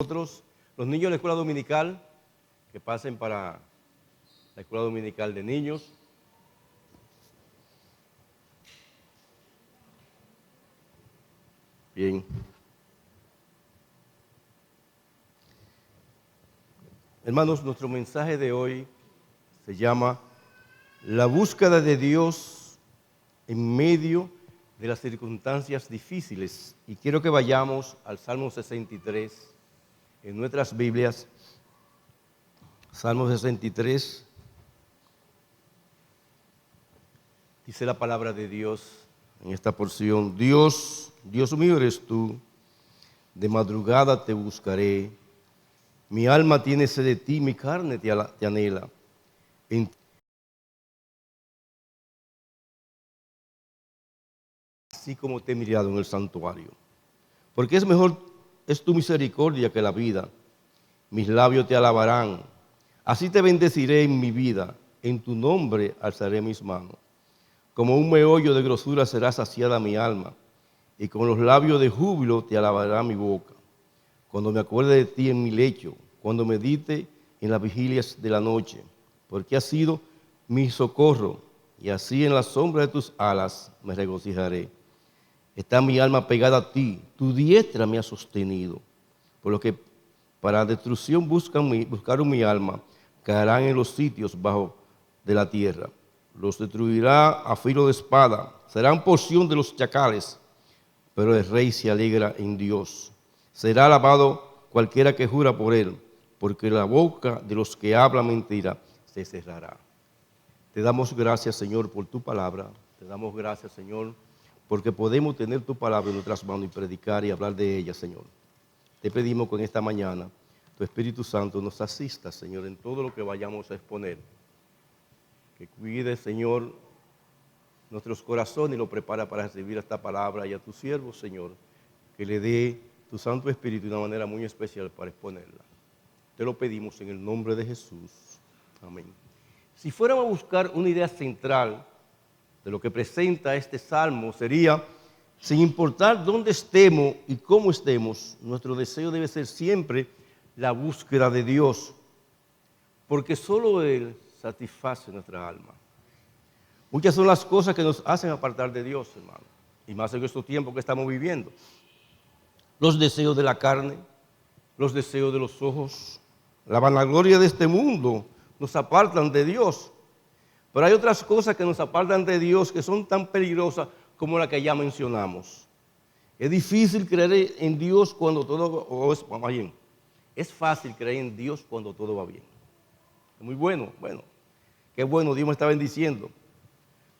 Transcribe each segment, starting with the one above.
nosotros. Los niños de la escuela dominical, que pasen para la escuela dominical de niños. Bien. Hermanos, nuestro mensaje de hoy se llama La búsqueda de Dios en medio de las circunstancias difíciles. Y quiero que vayamos al Salmo 63 en nuestras Biblias. Salmo 63. Dice la palabra de Dios en esta porción: Dios mío eres tú, de madrugada te buscaré. Mi alma tiene sed de ti, mi carne te anhela. Así como te he mirado en el santuario. Porque es tu misericordia que la vida. Mis labios te alabarán. Así te bendeciré en mi vida. En tu nombre alzaré mis manos. Como un meollo de grosura será saciada mi alma. Y con los labios de júbilo te alabará mi boca. Cuando me acuerde de ti en mi lecho, cuando medite en las vigilias de la noche, porque has sido mi socorro, y así en la sombra de tus alas me regocijaré. Está mi alma pegada a ti, tu diestra me ha sostenido. Por lo que para destrucción buscaron mi alma, caerán en los sitios bajo de la tierra. Los destruirá a filo de espada, serán porción de los chacales, pero el rey se alegra en Dios. Será alabado cualquiera que jura por él, porque la boca de los que hablan mentira se cerrará. Te damos gracias, Señor, por tu palabra. Te damos gracias, Señor, porque podemos tener tu palabra en nuestras manos y predicar y hablar de ella, Señor. Te pedimos que en esta mañana tu Espíritu Santo nos asista, Señor, en todo lo que vayamos a exponer. Que cuide, Señor, nuestros corazones y lo prepara para recibir esta palabra, y a tu siervo, Señor, que le dé tu Santo Espíritu de una manera muy especial para exponerla. Te lo pedimos en el nombre de Jesús. Amén. Si fuéramos a buscar una idea central de lo que presenta este salmo, sería: sin importar dónde estemos y cómo estemos, nuestro deseo debe ser siempre la búsqueda de Dios, porque solo Él satisface nuestra alma. Muchas son las cosas que nos hacen apartar de Dios, hermano, y más en estos tiempos que estamos viviendo. Los deseos de la carne, los deseos de los ojos, la vanagloria de este mundo nos apartan de Dios. Pero hay otras cosas que nos apartan de Dios que son tan peligrosas como la que ya mencionamos. Es difícil creer en Dios cuando todo va bien. Es fácil creer en Dios cuando todo va bien. Es muy bueno, qué bueno, Dios me está bendiciendo.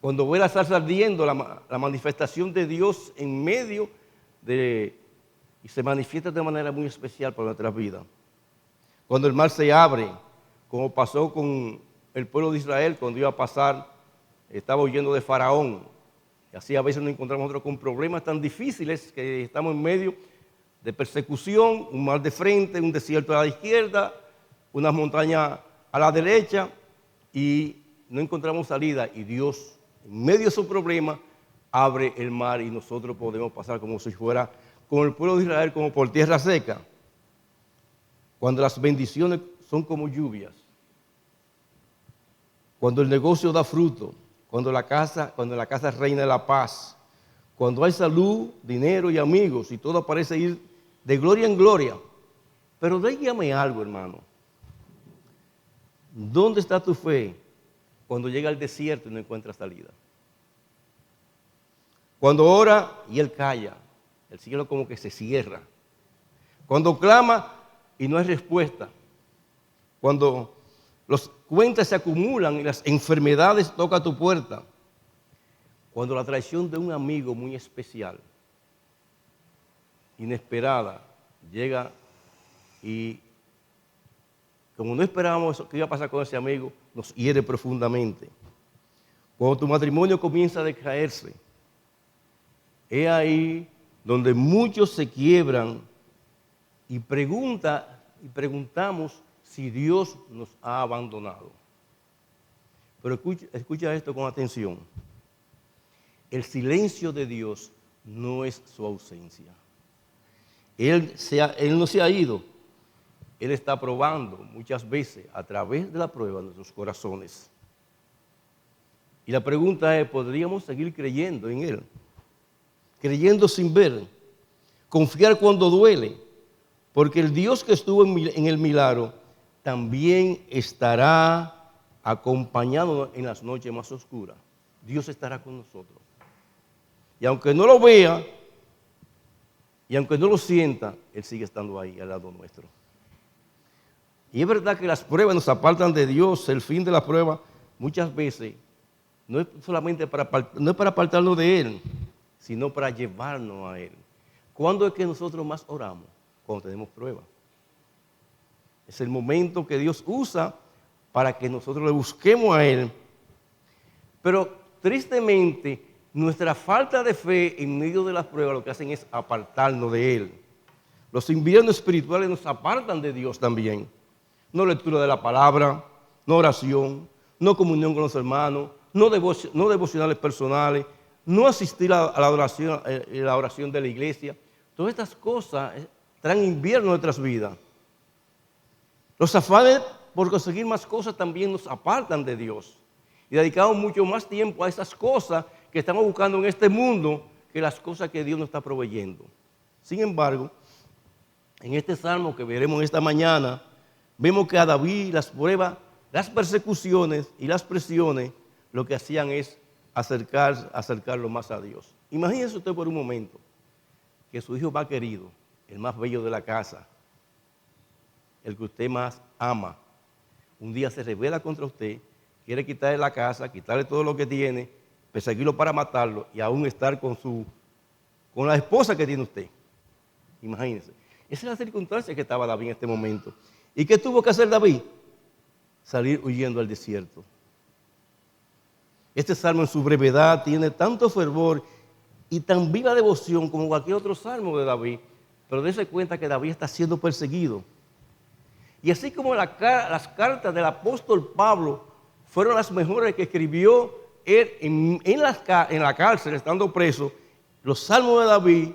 Cuando ve la salsa ardiendo, la manifestación de Dios en medio y se manifiesta de manera muy especial para nuestras vidas. Cuando el mar se abre, como pasó con el pueblo de Israel cuando iba a pasar, estaba huyendo de Faraón. Y así a veces nos encontramos nosotros con problemas tan difíciles que estamos en medio de persecución, un mar de frente, un desierto a la izquierda, unas montañas a la derecha, y no encontramos salida. Y Dios, en medio de esos problemas, abre el mar y nosotros podemos pasar como si fuera con el pueblo de Israel, como por tierra seca. Cuando las bendiciones son como lluvias, cuando el negocio da fruto, cuando en la casa reina la paz, cuando hay salud, dinero y amigos, y todo parece ir de gloria en gloria. Pero dígame algo, hermano. ¿Dónde está tu fe cuando llega al desierto y no encuentra salida? Cuando ora y él calla, el cielo como que se cierra. Cuando clama y no hay respuesta. Cuando las cuentas se acumulan y las enfermedades tocan tu puerta. Cuando la traición de un amigo muy especial, inesperada, llega y como no esperábamos que iba a pasar con ese amigo, nos hiere profundamente. Cuando tu matrimonio comienza a decaerse, es ahí donde muchos se quiebran y preguntamos si Dios nos ha abandonado. Pero escucha esto con atención. El silencio de Dios no es su ausencia. Él no se ha ido, Él está probando muchas veces a través de la prueba nuestros corazones. Y la pregunta es, ¿podríamos seguir creyendo en Él? Creyendo sin ver, confiar cuando duele, porque el Dios que estuvo en el milagro también estará acompañándonos en las noches más oscuras. Dios estará con nosotros. Y aunque no lo vea, y aunque no lo sienta, Él sigue estando ahí al lado nuestro. Y es verdad que las pruebas nos apartan de Dios. El fin de la prueba muchas veces no es solamente para apartarnos de Él, sino para llevarnos a Él. ¿Cuándo es que nosotros más oramos? Cuando tenemos pruebas. Es el momento que Dios usa para que nosotros le busquemos a Él. Pero tristemente, nuestra falta de fe en medio de las pruebas lo que hacen es apartarnos de Él. Los inviernos espirituales nos apartan de Dios también. No lectura de la palabra, no oración, no comunión con los hermanos, no devocionales personales, no asistir a la oración de la iglesia. Todas estas cosas traen invierno en nuestras vidas. Los afanes por conseguir más cosas también nos apartan de Dios. Y dedicamos mucho más tiempo a esas cosas que estamos buscando en este mundo que las cosas que Dios nos está proveyendo. Sin embargo, en este salmo que veremos esta mañana, vemos que a David las pruebas, las persecuciones y las presiones lo que hacían es acercarlo más a Dios. Imagínese usted por un momento que su hijo más querido, el más bello de la casa, el que usted más ama, un día se rebela contra usted, quiere quitarle la casa, quitarle todo lo que tiene, perseguirlo para matarlo y aún estar con la esposa que tiene usted. Imagínese. Esa es la circunstancia que estaba David en este momento. ¿Y qué tuvo que hacer David? Salir huyendo al desierto. Este salmo en su brevedad tiene tanto fervor y tan viva devoción como cualquier otro salmo de David, pero dése cuenta que David está siendo perseguido. Y así como las cartas del apóstol Pablo fueron las mejores que escribió él en la cárcel, estando preso, los salmos de David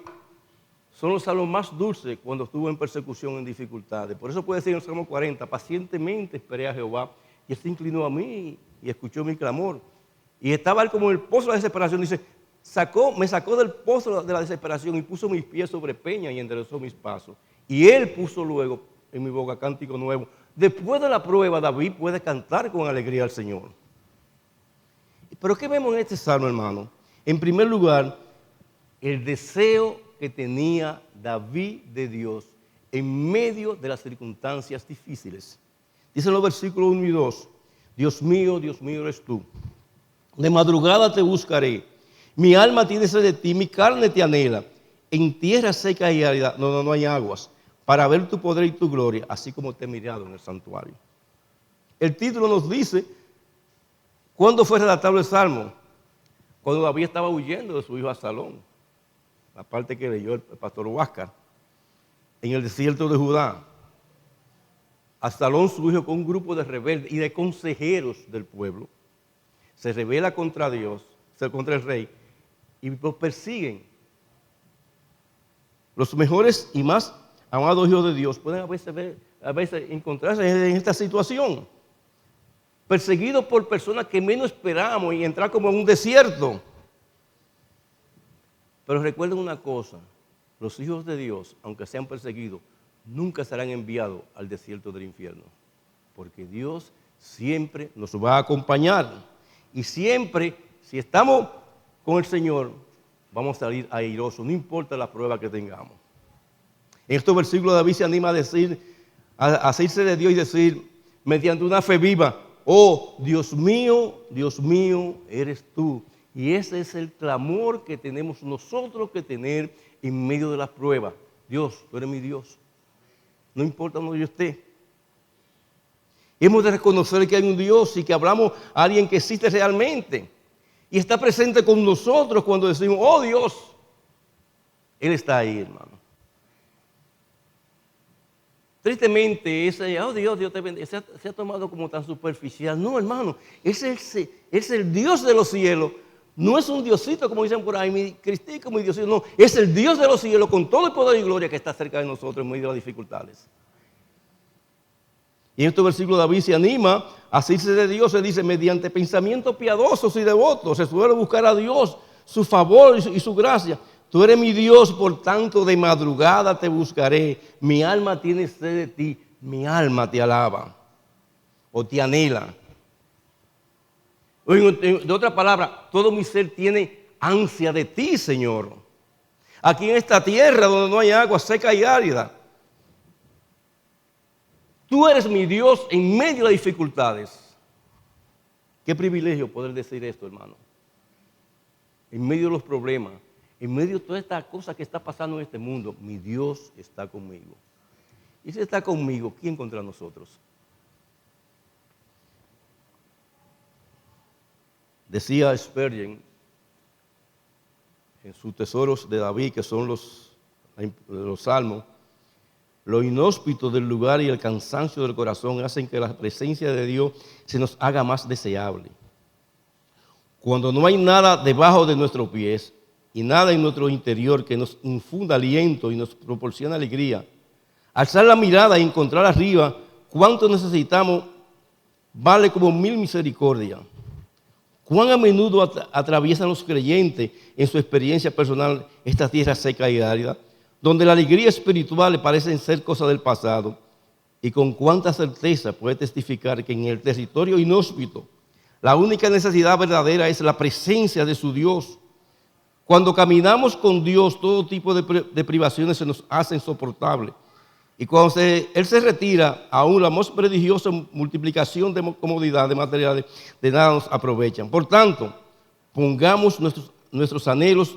son los salmos más dulces cuando estuvo en persecución, en dificultades. Por eso puede decir en el Salmo 40, pacientemente esperé a Jehová, y Él se inclinó a mí y escuchó mi clamor. Y estaba él como en el pozo de la desesperación, dice, me sacó del pozo de la desesperación y puso mis pies sobre peña y enderezó mis pasos. Y Él puso luego en mi boca cántico nuevo. Después de la prueba, David puede cantar con alegría al Señor. Pero ¿qué vemos en este salmo, hermano? En primer lugar, el deseo que tenía David de Dios en medio de las circunstancias difíciles. Dicen los versículos 1 y 2, Dios mío eres tú. De madrugada te buscaré. Mi alma tiene sed de ti, mi carne te anhela. En tierra seca y árida, no hay aguas, para ver tu poder y tu gloria, así como te he mirado en el santuario. El título nos dice, ¿cuándo fue redactado el salmo? Cuando David estaba huyendo de su hijo Absalón, la parte que leyó el pastor Huáscar, en el desierto de Judá. Absalón, su hijo, con un grupo de rebeldes y de consejeros del pueblo, se rebela contra Dios, contra el rey, y los persiguen. Los mejores y más amados hijos de Dios pueden a veces encontrarse en esta situación, perseguidos por personas que menos esperamos y entrar como en un desierto. Pero recuerden una cosa, los hijos de Dios, aunque sean perseguidos, nunca serán enviados al desierto del infierno, porque Dios siempre nos va a acompañar. Y siempre, si estamos con el Señor, vamos a salir airosos, no importa la prueba que tengamos. En estos versículos David se anima a asirse de Dios y decir, mediante una fe viva, oh Dios mío, eres tú. Y ese es el clamor que tenemos nosotros que tener en medio de las pruebas. Dios, tú eres mi Dios. No importa donde yo esté. Hemos de reconocer que hay un Dios y que hablamos a alguien que existe realmente. Y está presente con nosotros cuando decimos, oh Dios. Él está ahí, hermano. Tristemente, oh Dios te bendiga, se ha tomado como tan superficial. No, hermano, es el Dios de los cielos. No es un diosito, como dicen por ahí, mi Cristico, mi diosito. No, es el Dios de los cielos con todo el poder y gloria que está cerca de nosotros en medio de las dificultades. Y en este versículo David se anima a asirse de Dios. Se dice, mediante pensamientos piadosos y devotos, se suele buscar a Dios, su favor y su gracia. Tú eres mi Dios, por tanto de madrugada te buscaré. Mi alma tiene sed de ti, mi alma te alaba o te anhela. De otra palabra, todo mi ser tiene ansia de ti, Señor. Aquí en esta tierra donde no hay agua seca y árida, tú eres mi Dios en medio de las dificultades. Qué privilegio poder decir esto, hermano. En medio de los problemas, en medio de toda esta cosa que está pasando en este mundo, mi Dios está conmigo. Y si está conmigo, ¿quién contra nosotros? Decía Spurgeon en sus tesoros de David, que son los salmos, lo inhóspito del lugar y el cansancio del corazón hacen que la presencia de Dios se nos haga más deseable. Cuando no hay nada debajo de nuestros pies y nada en nuestro interior que nos infunda aliento y nos proporcione alegría, alzar la mirada y encontrar arriba cuánto necesitamos vale como 1000 misericordias. Cuán a menudo atraviesan los creyentes en su experiencia personal esta tierra seca y árida, donde la alegría espiritual parece ser cosa del pasado, y con cuánta certeza puede testificar que en el territorio inhóspito la única necesidad verdadera es la presencia de su Dios. Cuando caminamos con Dios, todo tipo de privaciones se nos hacen soportables. Y cuando Él se retira, aún la más prodigiosa multiplicación de comodidades, de materiales, de nada nos aprovechan. Por tanto, pongamos nuestros anhelos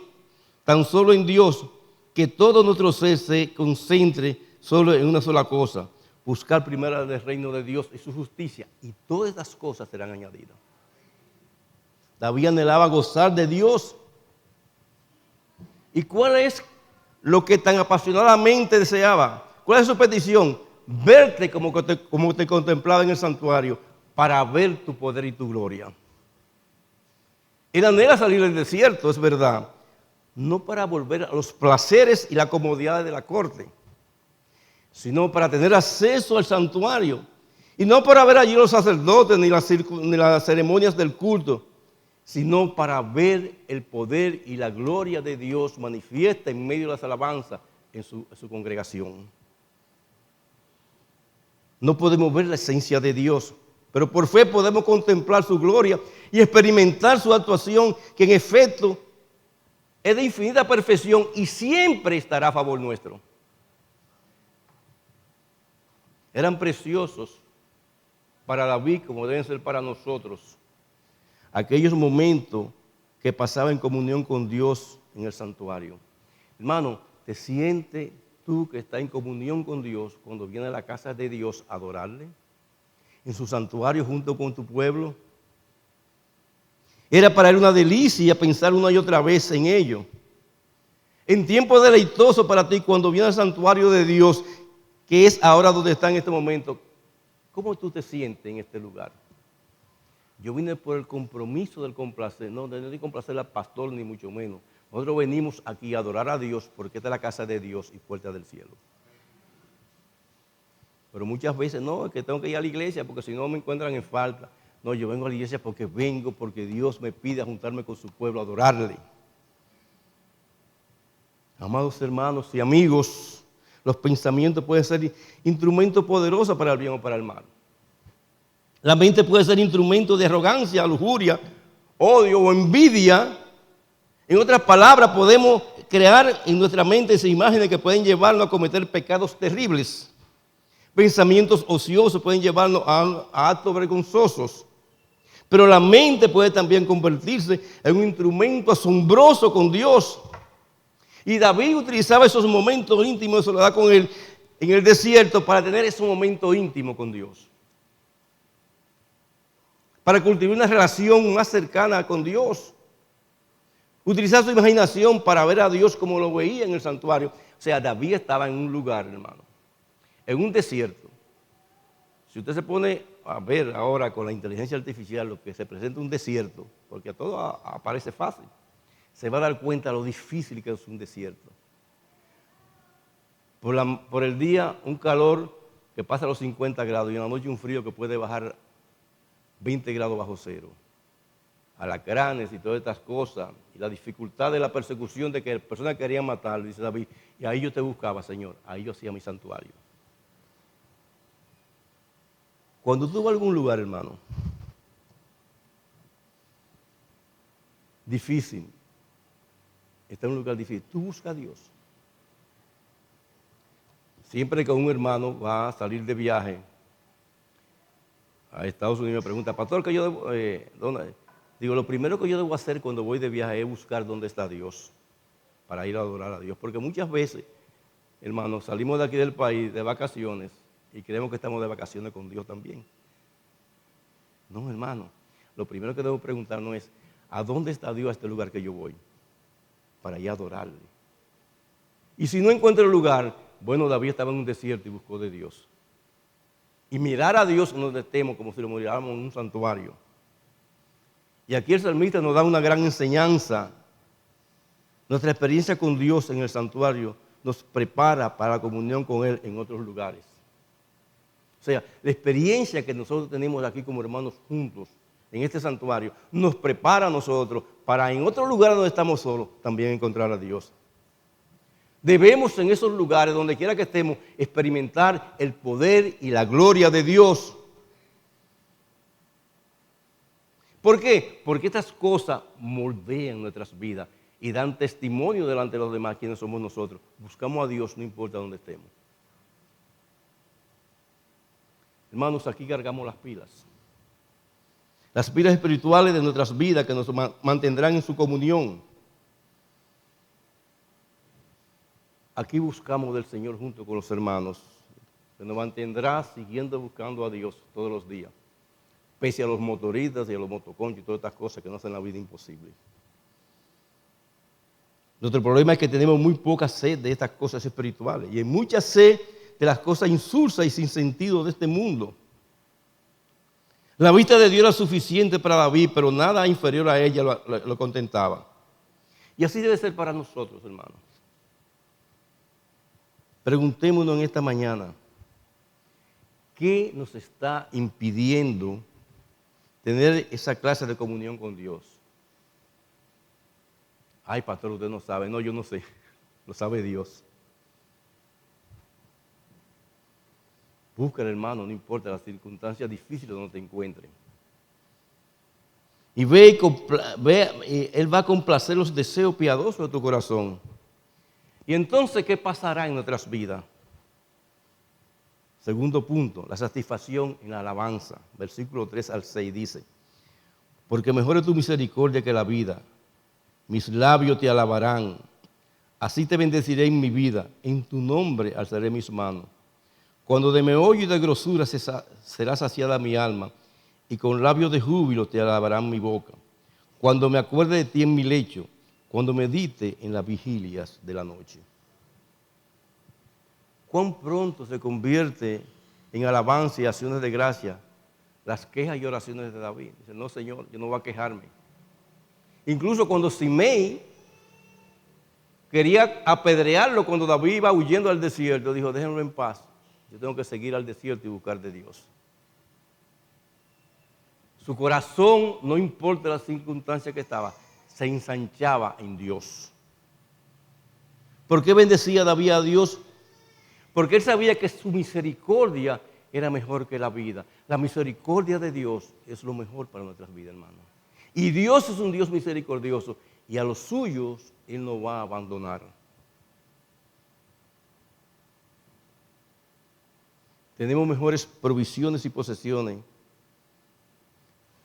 tan solo en Dios, que todo nuestro ser se concentre solo en una sola cosa: buscar primero el reino de Dios y su justicia, y todas estas cosas serán añadidas. David anhelaba gozar de Dios. ¿Y cuál es lo que tan apasionadamente deseaba? ¿Cuál es su petición? Verte como te contemplaba en el santuario, para ver tu poder y tu gloria. Él anhela salir del desierto, es verdad, no para volver a los placeres y las comodidades de la corte, sino para tener acceso al santuario. Y no para ver allí los sacerdotes ni las ceremonias del culto, sino para ver el poder y la gloria de Dios manifiesta en medio de las alabanzas en su congregación. No podemos ver la esencia de Dios, pero por fe podemos contemplar su gloria y experimentar su actuación, que en efecto es de infinita perfección y siempre estará a favor nuestro. Eran preciosos para David, como deben ser para nosotros, aquellos momentos que pasaba en comunión con Dios en el santuario. Hermano, ¿te sientes tú que estás en comunión con Dios cuando vienes a la casa de Dios a adorarle? En su santuario junto con tu pueblo. Era para él una delicia pensar una y otra vez en ello. En tiempo deleitoso para ti cuando vienes al santuario de Dios, que es ahora donde está en este momento. ¿Cómo tú te sientes en este lugar? Yo vine por el compromiso del complacer, no de complacer al pastor ni mucho menos. Nosotros venimos aquí a adorar a Dios porque esta es la casa de Dios y puerta del cielo. Pero muchas veces no, es que tengo que ir a la iglesia porque si no me encuentran en falta. No, yo vengo a la iglesia porque Dios me pide a juntarme con su pueblo a adorarle. Amados hermanos y amigos, los pensamientos pueden ser instrumentos poderosos para el bien o para el mal. La mente puede ser instrumento de arrogancia, lujuria, odio o envidia. En otras palabras, podemos crear en nuestra mente esas imágenes que pueden llevarnos a cometer pecados terribles. Pensamientos ociosos pueden llevarnos a actos vergonzosos. Pero la mente puede también convertirse en un instrumento asombroso con Dios. Y David utilizaba esos momentos íntimos de soledad con él en el desierto para tener ese momento íntimo con Dios. Para cultivar una relación más cercana con Dios. Utilizar su imaginación para ver a Dios como lo veía en el santuario. O sea, David estaba en un lugar, hermano, en un desierto. Si usted se pone a ver ahora con la inteligencia artificial lo que se presenta un desierto, porque a todo aparece fácil, se va a dar cuenta de lo difícil que es un desierto. Por el día, un calor que pasa a los 50 grados y en la noche un frío que puede bajar 20 grados bajo cero. Alacranes y todas estas cosas, y la dificultad de la persecución de que personas querían matarlo, dice David, y ahí yo te buscaba, Señor, ahí yo hacía mi santuario. Cuando tú vas a algún lugar, hermano, difícil, está en un lugar difícil, tú buscas a Dios. Siempre que un hermano va a salir de viaje a Estados Unidos, me pregunta, pastor, ¿qué yo debo, dónde? Digo, lo primero que yo debo hacer cuando voy de viaje es buscar dónde está Dios, para ir a adorar a Dios. Porque muchas veces, hermanos, salimos de aquí del país de vacaciones y creemos que estamos de vacaciones con Dios también. No, hermano, lo primero que debo preguntarnos es, ¿a dónde está Dios a este lugar que yo voy? Para ir a adorarle. Y si no encuentro el lugar, bueno, David estaba en un desierto y buscó de Dios. Y mirar a Dios nos detemos como si lo miráramos en un santuario. Y aquí el salmista nos da una gran enseñanza. Nuestra experiencia con Dios en el santuario nos prepara para la comunión con Él en otros lugares. O sea, la experiencia que nosotros tenemos aquí como hermanos juntos en este santuario nos prepara a nosotros para en otros lugares donde estamos solos también encontrar a Dios. Debemos en esos lugares, donde quiera que estemos, experimentar el poder y la gloria de Dios. ¿Por qué? Porque estas cosas moldean nuestras vidas y dan testimonio delante de los demás quienes somos nosotros. Buscamos a Dios no importa dónde estemos. Hermanos, aquí cargamos las pilas. Las pilas espirituales de nuestras vidas que nos mantendrán en su comunión. Aquí buscamos del Señor junto con los hermanos, que nos mantendrá siguiendo buscando a Dios todos los días, pese a los motoristas y a los motoconchos y todas estas cosas que nos hacen la vida imposible. Nuestro problema es que tenemos muy poca sed de estas cosas espirituales y hay mucha sed de las cosas insulsas y sin sentido de este mundo. La vista de Dios era suficiente para David, pero nada inferior a ella lo contentaba. Y así debe ser para nosotros, hermanos. Preguntémonos en esta mañana, ¿qué nos está impidiendo tener esa clase de comunión con Dios? Ay, pastor, usted no sabe. No, yo no sé. Lo sabe Dios. Búscale, hermano, no importa las circunstancias difíciles donde te encuentres. Y Él va a complacer los deseos piadosos de tu corazón. Y entonces, ¿qué pasará en nuestras vidas? Segundo punto, la satisfacción en la alabanza. Versículo 3 al 6 dice, porque mejor es tu misericordia que la vida. Mis labios te alabarán. Así te bendeciré en mi vida. En tu nombre alzaré mis manos. Cuando de meollo y de grosura será saciada mi alma, y con labios de júbilo te alabarán mi boca. Cuando me acuerde de ti en mi lecho, cuando medite en las vigilias de la noche. ¿Cuán pronto se convierte en alabanza y acciones de gracia las quejas y oraciones de David? Dice, no, Señor, yo no voy a quejarme. Incluso cuando Simei quería apedrearlo cuando David iba huyendo al desierto, dijo, déjenlo en paz. Yo tengo que seguir al desierto y buscar de Dios. Su corazón, no importa las circunstancias que estaba, se ensanchaba en Dios. ¿Por qué bendecía David a Dios? Porque él sabía que su misericordia era mejor que la vida. La misericordia de Dios es lo mejor para nuestras vidas, hermanos. Y Dios es un Dios misericordioso y a los suyos Él no va a abandonar. Tenemos mejores provisiones y posesiones.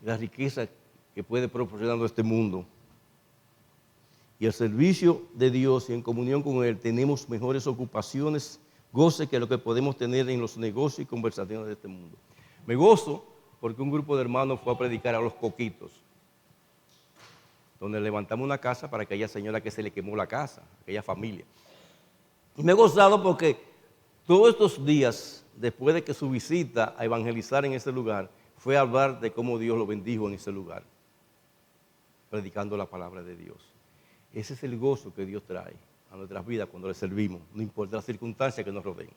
La riqueza que puede proporcionar este mundo. Y al servicio de Dios y en comunión con Él tenemos mejores ocupaciones, goce que lo que podemos tener en los negocios y conversaciones de este mundo. Me gozo porque un grupo de hermanos fue a predicar a Los Coquitos, donde levantamos una casa para aquella señora que se le quemó la casa, aquella familia. Y me he gozado porque todos estos días, después de que su visita a evangelizar en ese lugar, fue a hablar de cómo Dios lo bendijo en ese lugar, predicando la palabra de Dios. Ese es el gozo que Dios trae a nuestras vidas cuando le servimos, no importa las circunstancias que nos rodeen.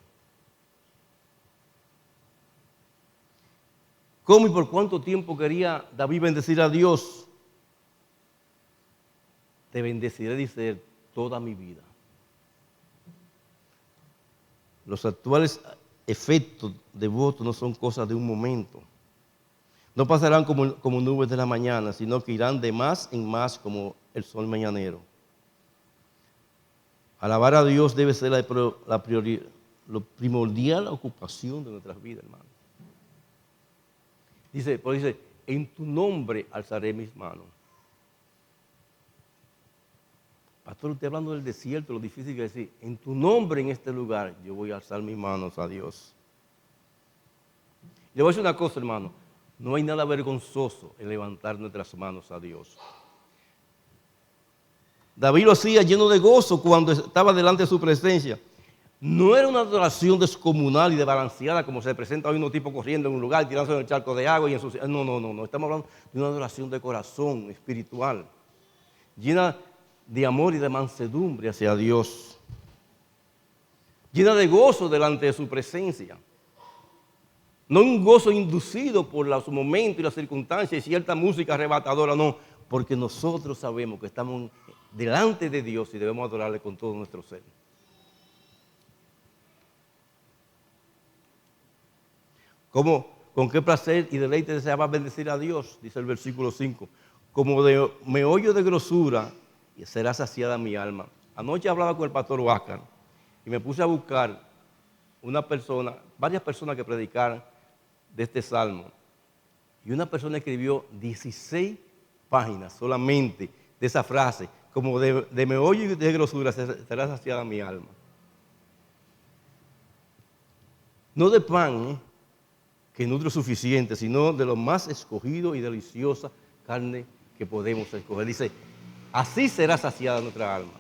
¿Cómo y por cuánto tiempo quería David bendecir a Dios? Te bendeciré, dice él, toda mi vida. Los actuales efectos de voto no son cosas de un momento. No pasarán como nubes de la mañana, sino que irán de más en más como el sol mañanero. Alabar a Dios debe ser la primordial ocupación de nuestras vidas, hermano. Dice, en tu nombre alzaré mis manos. Pastor, usted hablando del desierto, lo difícil que es decir, en tu nombre en este lugar yo voy a alzar mis manos a Dios. Le voy a decir una cosa, hermano, no hay nada vergonzoso en levantar nuestras manos a Dios. David lo hacía lleno de gozo cuando estaba delante de su presencia. No era una adoración descomunal y desbalanceada como se presenta hoy unos tipos corriendo en un lugar, tirándose en el charco de agua y ensuciando. No. Estamos hablando de una adoración de corazón espiritual, llena de amor y de mansedumbre hacia Dios, llena de gozo delante de su presencia. No un gozo inducido por los momentos y las circunstancias y cierta música arrebatadora, no, porque nosotros sabemos que estamos delante de Dios y debemos adorarle con todo nuestro ser. ¿Con qué placer y deleite deseaba bendecir a Dios? Dice el versículo 5. Como de meollo de grosura y será saciada mi alma. Anoche hablaba con el pastor Huáscar y me puse a buscar varias personas que predicaran de este salmo. Y una persona escribió 16 páginas solamente de esa frase, como de meollo y de grosura será saciada mi alma. No de pan, que nutre suficiente, sino de lo más escogido y deliciosa carne que podemos escoger. Dice, así será saciada nuestra alma.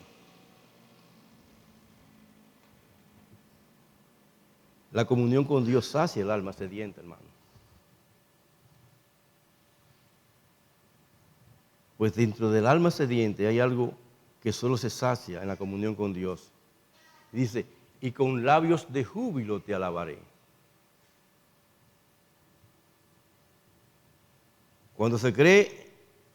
La comunión con Dios sacia el alma sedienta, hermano. Pues dentro del alma sediente hay algo que solo se sacia en la comunión con Dios. Dice, y con labios de júbilo te alabaré. Cuando se cree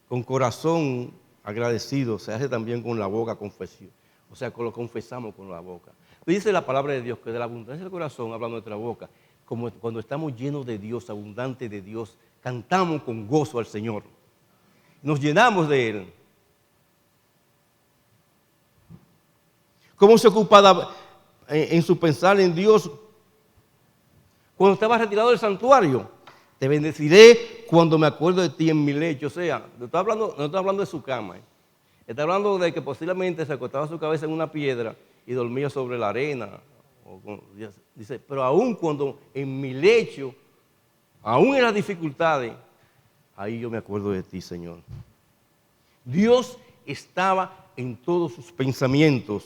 con corazón agradecido, se hace también con la boca confesión. O sea, lo confesamos con la boca. Dice la palabra de Dios que de la abundancia del corazón habla nuestra boca. Como cuando estamos llenos de Dios, abundantes de Dios, cantamos con gozo al Señor. Nos llenamos de Él. ¿Cómo se ocupaba en su pensar en Dios cuando estaba retirado del santuario? Te bendeciré cuando me acuerdo de ti en mi lecho. O sea, no está hablando de su cama. Está hablando de que posiblemente se acostaba su cabeza en una piedra y dormía sobre la arena. Dice, pero aún cuando en mi lecho, aún en las dificultades, ahí yo me acuerdo de ti, Señor. Dios estaba en todos sus pensamientos.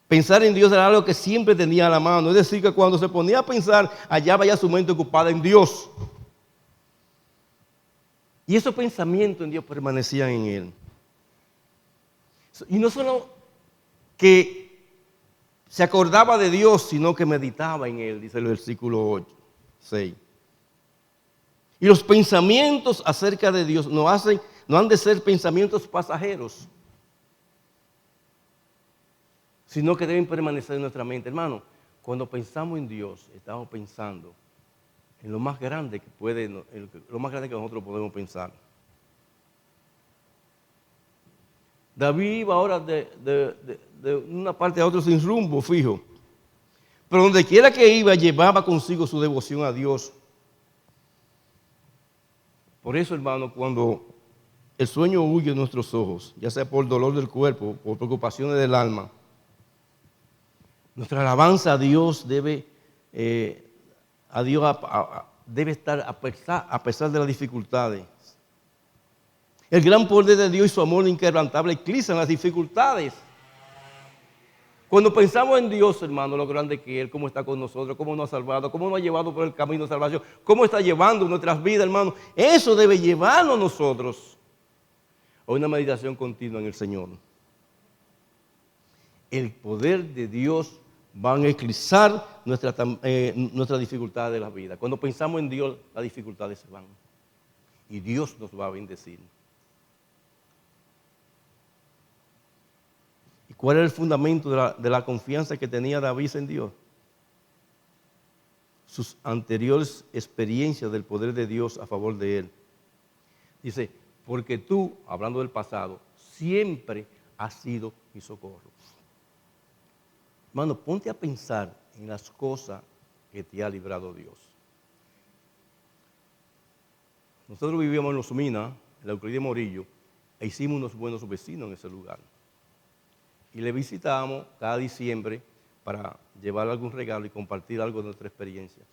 Pensar en Dios era algo que siempre tenía a la mano. Es decir, que cuando se ponía a pensar, allá vaya su mente ocupada en Dios. Y esos pensamientos en Dios permanecían en él. Y no solo que se acordaba de Dios, sino que meditaba en él, dice el versículo 6. Y los pensamientos acerca de Dios no han de ser pensamientos pasajeros, sino que deben permanecer en nuestra mente. Hermano, cuando pensamos en Dios, estamos pensando en lo más grande lo más grande que nosotros podemos pensar. David iba ahora de una parte a otra sin rumbo fijo, pero donde quiera que iba llevaba consigo su devoción a Dios. Por eso, hermano, cuando el sueño huye de nuestros ojos, ya sea por dolor del cuerpo, por preocupaciones del alma, nuestra alabanza a Dios debe estar a pesar de las dificultades. El gran poder de Dios y su amor inquebrantable eclipsan las dificultades. Cuando pensamos en Dios, hermano, lo grande que es, cómo está con nosotros, cómo nos ha salvado, cómo nos ha llevado por el camino de salvación, cómo está llevando nuestras vidas, hermano, eso debe llevarnos nosotros a una meditación continua en el Señor. El poder de Dios van a eclipsar nuestras dificultades de la vida. Cuando pensamos en Dios, las dificultades se van. Y Dios nos va a bendecir. ¿Y cuál era el fundamento de la confianza que tenía David en Dios? Sus anteriores experiencias del poder de Dios a favor de él. Dice, porque tú, hablando del pasado, siempre has sido mi socorro. Hermano, ponte a pensar en las cosas que te ha librado Dios. Nosotros vivíamos en Los Minas, en la Euclides Morillo, e hicimos unos buenos vecinos en ese lugar. Y le visitábamos cada diciembre para llevar algún regalo y compartir algo de nuestra experiencia.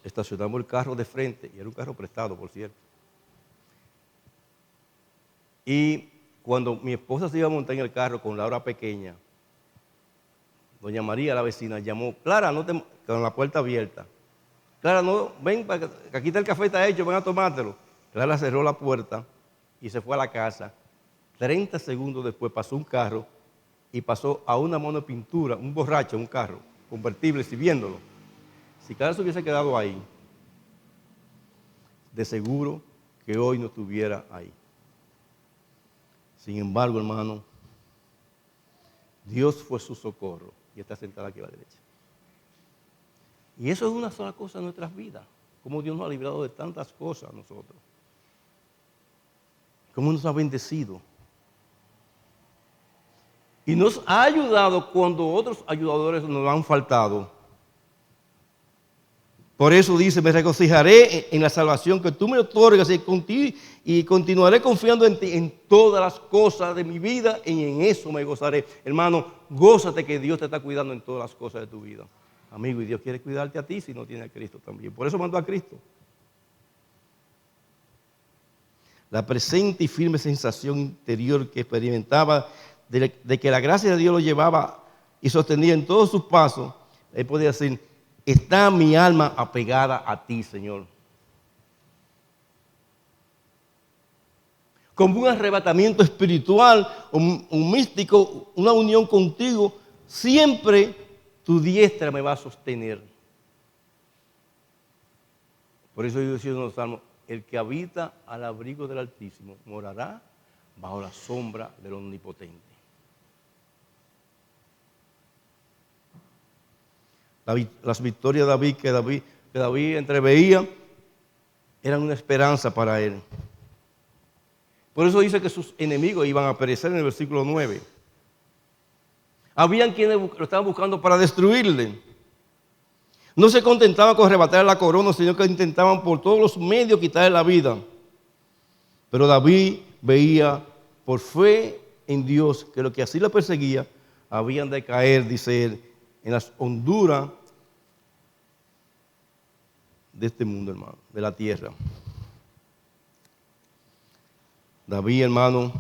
Estacionamos el carro de frente, y era un carro prestado, por cierto. Y cuando mi esposa se iba a montar en el carro con Laura pequeña, doña María, la vecina, llamó, Clara, con la puerta abierta. Clara, no, ven, que aquí está el café, está hecho, ven a tomártelo. Clara cerró la puerta y se fue a la casa. 30 segundos después pasó un carro y pasó a una mano de pintura, un borracho, un carro convertible, sirviéndolo. Si Clara se hubiese quedado ahí, de seguro que hoy no estuviera ahí. Sin embargo, hermano, Dios fue su socorro y está sentada aquí a la derecha. Y eso es una sola cosa en nuestras vidas. Cómo Dios nos ha librado de tantas cosas a nosotros. Cómo nos ha bendecido. Y nos ha ayudado cuando otros ayudadores nos han faltado. Por eso dice, me regocijaré en la salvación que tú me otorgas y continuaré confiando en ti en todas las cosas de mi vida y en eso me gozaré. Hermano, gózate que Dios te está cuidando en todas las cosas de tu vida. Amigo, y Dios quiere cuidarte a ti si no tiene a Cristo también. Por eso mandó a Cristo. La presente y firme sensación interior que experimentaba de que la gracia de Dios lo llevaba y sostenía en todos sus pasos, él podía decir, está mi alma apegada a ti, Señor. Como un arrebatamiento espiritual, un místico, una unión contigo, siempre tu diestra me va a sostener. Por eso yo decía en los salmos, el que habita al abrigo del Altísimo morará bajo la sombra del Omnipotente. Las victorias de David que David entreveía eran una esperanza para él. Por eso dice que sus enemigos iban a perecer en el versículo 9. Habían quienes lo estaban buscando para destruirle. No se contentaban con arrebatarle la corona, sino que intentaban por todos los medios quitarle la vida. Pero David veía por fe en Dios que lo que así lo perseguía, habían de caer, dice él, en las honduras de este mundo, hermano, de la tierra. David, hermano,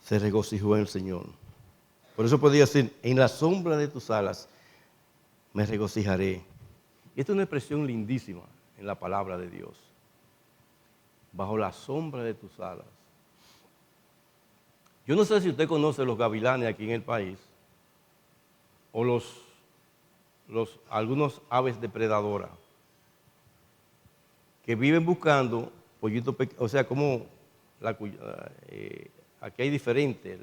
se regocijó en el Señor. Por eso podía decir, en la sombra de tus alas me regocijaré. Y esta es una expresión lindísima en la palabra de Dios. Bajo la sombra de tus alas. Yo no sé si usted conoce los gavilanes aquí en el país, o algunos aves depredadoras que viven buscando pollitos pequeños, o sea, como aquí hay diferentes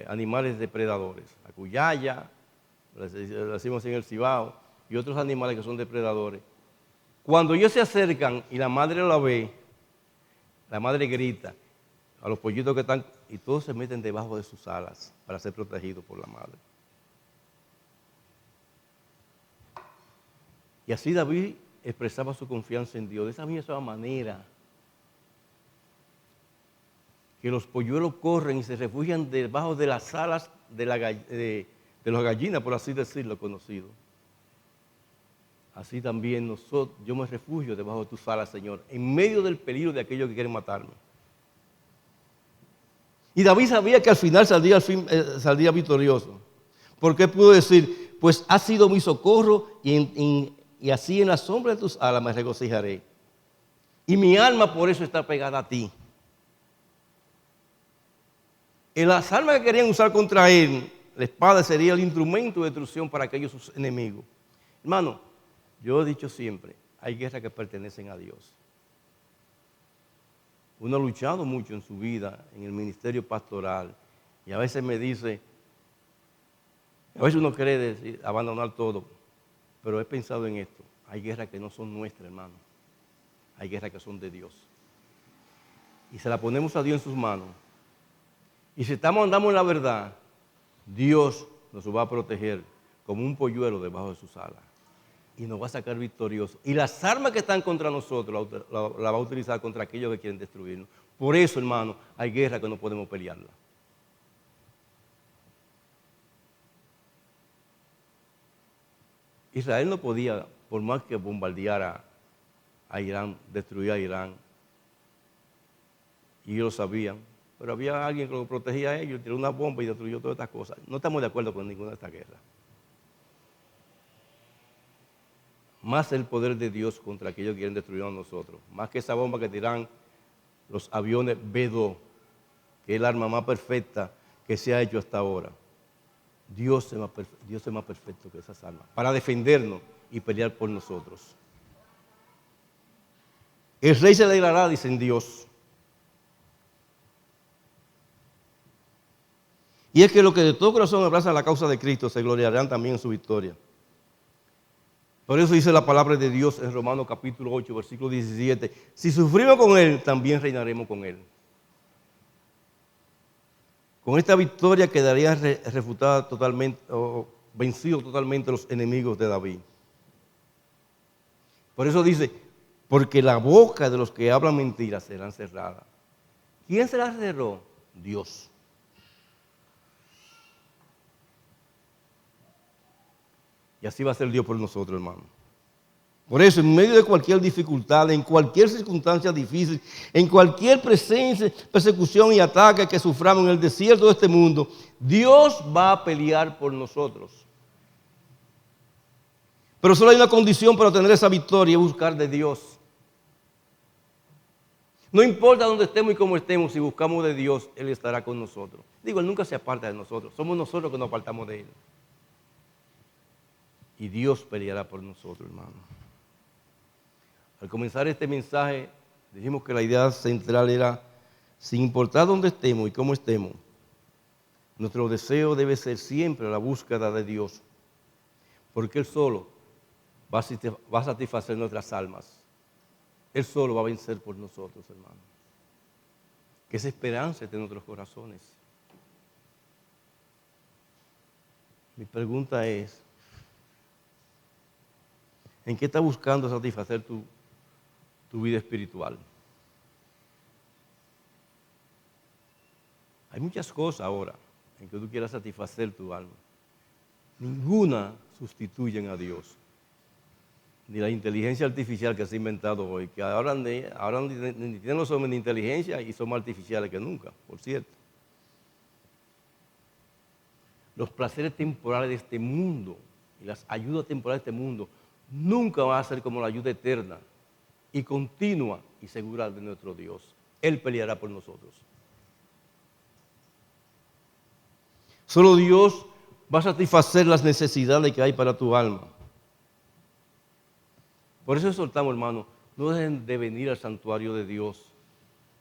animales depredadores, la cuyaya, lo decimos en el Cibao, y otros animales que son depredadores. Cuando ellos se acercan y la madre la ve, la madre grita a los pollitos que están, y todos se meten debajo de sus alas para ser protegidos por la madre. Y así David expresaba su confianza en Dios de esa misma manera que los polluelos corren y se refugian debajo de las alas de las gallinas, por así decirlo, conocido. Así también yo me refugio debajo de tus alas, Señor, en medio del peligro de aquellos que quieren matarme. Y David sabía que al final saldría victorioso. Porque pudo decir, pues has sido mi socorro y así en la sombra de tus alas me regocijaré. Y mi alma por eso está pegada a ti. En las armas que querían usar contra él, la espada sería el instrumento de destrucción para aquellos sus enemigos. Hermano, yo he dicho siempre, hay guerras que pertenecen a Dios. Uno ha luchado mucho en su vida, en el ministerio pastoral, y a veces me dice, a veces uno quiere decir, abandonar todo, pero he pensado en esto, hay guerras que no son nuestras, hermano, hay guerras que son de Dios. Y se la ponemos a Dios en sus manos. Y si andamos en la verdad, Dios nos va a proteger como un polluelo debajo de sus alas. Y nos va a sacar victoriosos. Y las armas que están contra nosotros la va a utilizar contra aquellos que quieren destruirnos. Por eso, hermano, hay guerra que no podemos pelearla. Israel no podía, por más que bombardeara a Irán, destruir a Irán. Y ellos lo sabían. Pero había alguien que lo protegía a ellos, tiró una bomba y destruyó todas estas cosas. No estamos de acuerdo con ninguna de estas guerras. Más el poder de Dios contra aquellos que quieren destruirnos a nosotros. Más que esa bomba que tiran los aviones B-2, que es el arma más perfecta que se ha hecho hasta ahora. Dios es más perfecto que esas armas, para defendernos y pelear por nosotros. El rey se alegrará, dice en Dios. Y es que los que de todo corazón abrazan la causa de Cristo se gloriarán también en su victoria. Por eso dice la palabra de Dios en Romanos capítulo 8, versículo 17. Si sufrimos con Él, también reinaremos con Él. Con esta victoria quedarían refutadas totalmente, o vencidos totalmente los enemigos de David. Por eso dice, porque la boca de los que hablan mentiras serán cerradas. ¿Quién se las cerró? Dios. Y así va a ser Dios por nosotros, hermano. Por eso, en medio de cualquier dificultad, en cualquier circunstancia difícil, en cualquier persecución y ataque que suframos en el desierto de este mundo, Dios va a pelear por nosotros. Pero solo hay una condición para obtener esa victoria, es buscar de Dios. No importa dónde estemos y cómo estemos, si buscamos de Dios, Él estará con nosotros. Digo, Él nunca se aparta de nosotros, somos nosotros que nos apartamos de Él. Y Dios peleará por nosotros, hermano. Al comenzar este mensaje, dijimos que la idea central era, sin importar dónde estemos y cómo estemos, nuestro deseo debe ser siempre la búsqueda de Dios, porque Él solo va a satisfacer nuestras almas. Él solo va a vencer por nosotros, hermano. Que esa esperanza esté en nuestros corazones. Mi pregunta es, ¿en qué estás buscando satisfacer tu vida espiritual? Hay muchas cosas ahora en que tú quieras satisfacer tu alma. Ninguna sustituyen a Dios. Ni la inteligencia artificial que se ha inventado hoy, que ahora ni tienen los hombres de inteligencia y son más artificiales que nunca, por cierto. Los placeres temporales de este mundo y las ayudas temporales de este mundo nunca van a ser como la ayuda eterna y continua y segura de nuestro Dios. Él peleará por nosotros. Solo Dios va a satisfacer las necesidades que hay para tu alma. Por eso exhortamos, hermano, no dejen de venir al santuario de Dios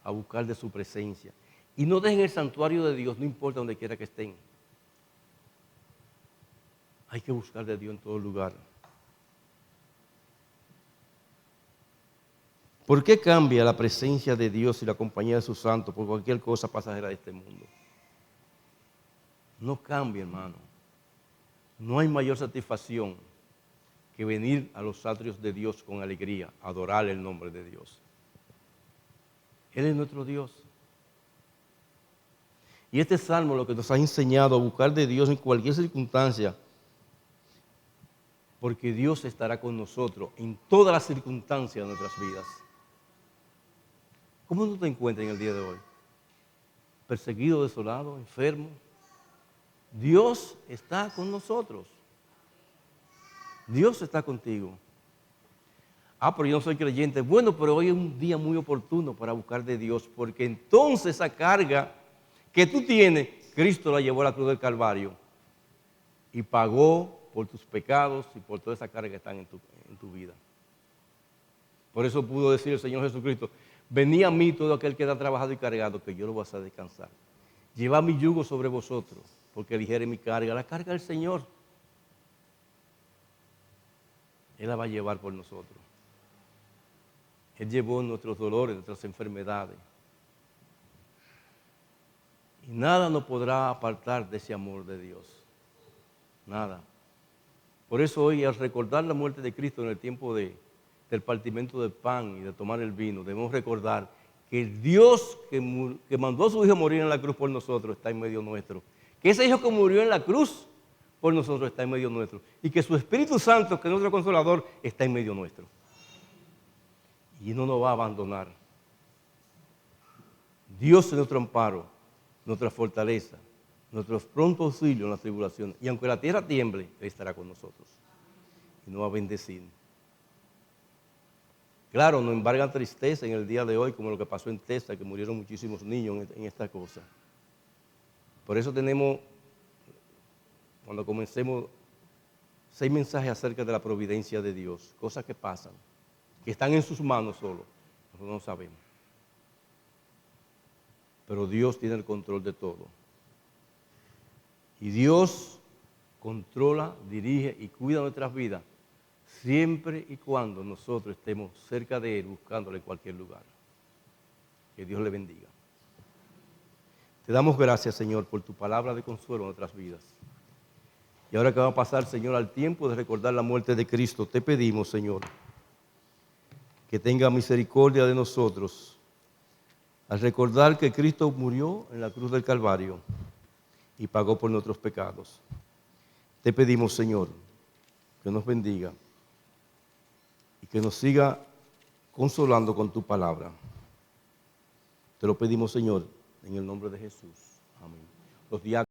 a buscar de su presencia. Y no dejen el santuario de Dios, no importa donde quiera que estén. Hay que buscar de Dios en todo lugar. ¿Por qué cambia la presencia de Dios y la compañía de sus santos por cualquier cosa pasajera de este mundo? No cambia, hermano. No hay mayor satisfacción que venir a los atrios de Dios con alegría, adorar el nombre de Dios. Él es nuestro Dios. Y este salmo lo que nos ha enseñado a buscar de Dios en cualquier circunstancia, porque Dios estará con nosotros en todas las circunstancias de nuestras vidas. ¿Cómo tú te encuentras en el día de hoy? ¿Perseguido, desolado, enfermo? Dios está con nosotros. Dios está contigo. Pero yo no soy creyente. Bueno, pero hoy es un día muy oportuno para buscar de Dios, porque entonces esa carga que tú tienes, Cristo la llevó a la cruz del Calvario y pagó por tus pecados y por toda esa carga que están en tu vida. Por eso pudo decir el Señor Jesucristo, venid a mí todo aquel que está trabajado y cargado, que yo lo voy a hacer descansar. Llevad mi yugo sobre vosotros, porque ligera es mi carga. La carga del Señor, Él la va a llevar por nosotros. Él llevó nuestros dolores, nuestras enfermedades. Y nada nos podrá apartar de ese amor de Dios. Nada. Por eso hoy, al recordar la muerte de Cristo en el tiempo del partimiento del pan y de tomar el vino, debemos recordar que el Dios que mandó a su Hijo a morir en la cruz por nosotros está en medio nuestro. Que ese Hijo que murió en la cruz por nosotros está en medio nuestro. Y que su Espíritu Santo, que es nuestro Consolador, está en medio nuestro. Y no nos va a abandonar. Dios es nuestro amparo, nuestra fortaleza, nuestro pronto auxilio en las tribulaciones. Y aunque la tierra tiemble, Él estará con nosotros y nos va a bendecir. Claro, nos embarga tristeza en el día de hoy, como lo que pasó en Texas, que murieron muchísimos niños en esta cosa. Por eso tenemos, cuando comencemos, 6 mensajes acerca de la providencia de Dios, cosas que pasan, que están en sus manos solo, nosotros no sabemos. Pero Dios tiene el control de todo. Y Dios controla, dirige y cuida nuestras vidas siempre y cuando nosotros estemos cerca de Él, buscándole en cualquier lugar. Que Dios le bendiga. Te damos gracias, Señor, por tu palabra de consuelo en nuestras vidas. Y ahora que va a pasar, Señor, al tiempo de recordar la muerte de Cristo, te pedimos, Señor, que tenga misericordia de nosotros al recordar que Cristo murió en la cruz del Calvario y pagó por nuestros pecados. Te pedimos, Señor, que nos bendiga y que nos siga consolando con tu palabra. Te lo pedimos, Señor, en el nombre de Jesús. Amén. Los diáconos.